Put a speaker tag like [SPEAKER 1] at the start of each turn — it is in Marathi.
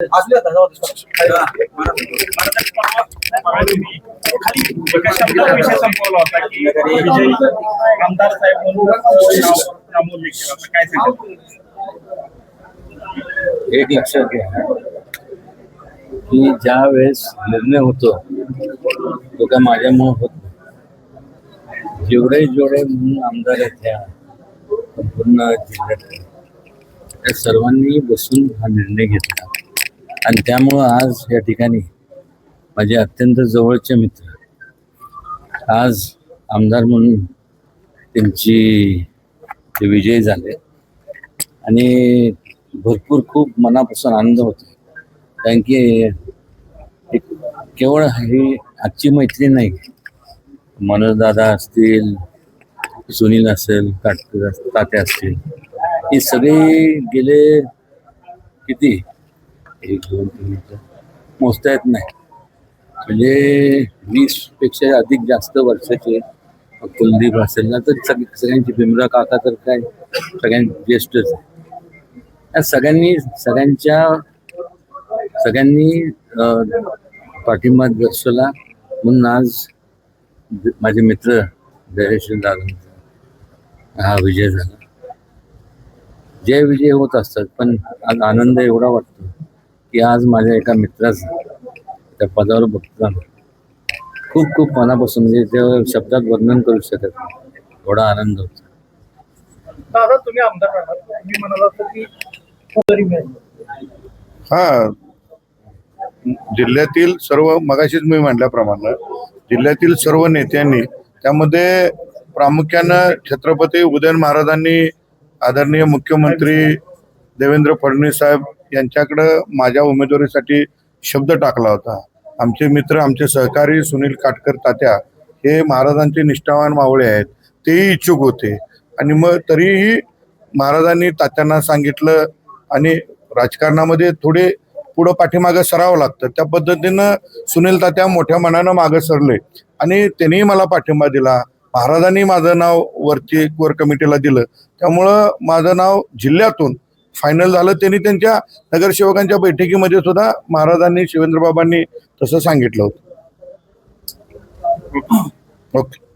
[SPEAKER 1] एका शब्दात विषय संपवला होता की विजय आमदार साहेब म्हणून नामोल्लेख केला. आता काय सांगाल?
[SPEAKER 2] एक लक्षात घ्या की ज्या वेळेस निर्णय होतो तो काय माझ्यामुळे होत नाही. जेवढे म्हणून आमदार आहेत ह्या संपूर्ण जिल्ह्यात त्या सर्वांनी बसून हा निर्णय घेतला आणि त्यामुळं आज या ठिकाणी माझे अत्यंत जवळचे मित्र आज आमदार म्हणून ते विजयी झाले आणि भरपूर खूप मनापासून आनंद होतो. कारण की केवळ ही आजची मैत्री नाही, मनोजदादा असतील, सुनील असेल, काटकर तात्या असतील, ही सगळी गेले किती 1 2 3 मोजता येत नाही, म्हणजे 20पेक्षा अधिक जास्त वर्षाचे. कुलदीप असेल ना तर सगळ्यांची, भीमराव काका तर काय सगळ्यांनी ज्येष्ठच आहे. या सगळ्यांनी पाठिंबा दर्शवला म्हणून आज माझे मित्र धैर्यशील दादांचा हा विजय झाला. जय विजय होत असतात, पण आज आनंद एवढा वाटतो की आज माझ्या एका मित्राचा त्या पदावर बघताना खूप खूप मनापासून, म्हणजे त्या शब्दात वर्णन करू शकत नाही एवढा आनंद होतो.
[SPEAKER 1] दादा तुम्ही आमदार राहणार, तुम्ही म्हणाला होता की
[SPEAKER 3] हा, जिल्ह्यातील सर्व, मगाशीच मी म्हटल्याप्रमाणे जिल्ह्यातील सर्व नेत्यांनी, त्यामध्ये प्रामुख्यानं छत्रपती उदयन महाराजांनी आदरणीय मुख्यमंत्री देवेंद्र फडणवीस साहेब यांच्याकडं माझ्या उमेदवारीसाठी शब्द टाकला होता. आमचे मित्र, आमचे सहकारी सुनील काटकर तात्या हे महाराजांचे निष्ठावान मावळे आहेत, तेही इच्छुक होते. आणि मग तरीही महाराजांनी तात्यांना सांगितलं, आणि राजकारणामध्ये थोडे पुढं पाठीमागं सरावं लागतं, त्या पद्धतीनं सुनील तात्या मोठ्या मनानं मागं सरले आणि त्यांनीही मला पाठिंबा दिला. महाराजांनी माझं नाव वर कमिटीला दिलं, त्यामुळं माझं नाव जिल्ह्यातून फायनल झालं. त्यांनी त्यांच्या नगरसेवकांच्या बैठकीमध्ये सुद्धा महाराजांनी, शिवेंद्रबाबांनी तसं सांगितलं होतं. ओके.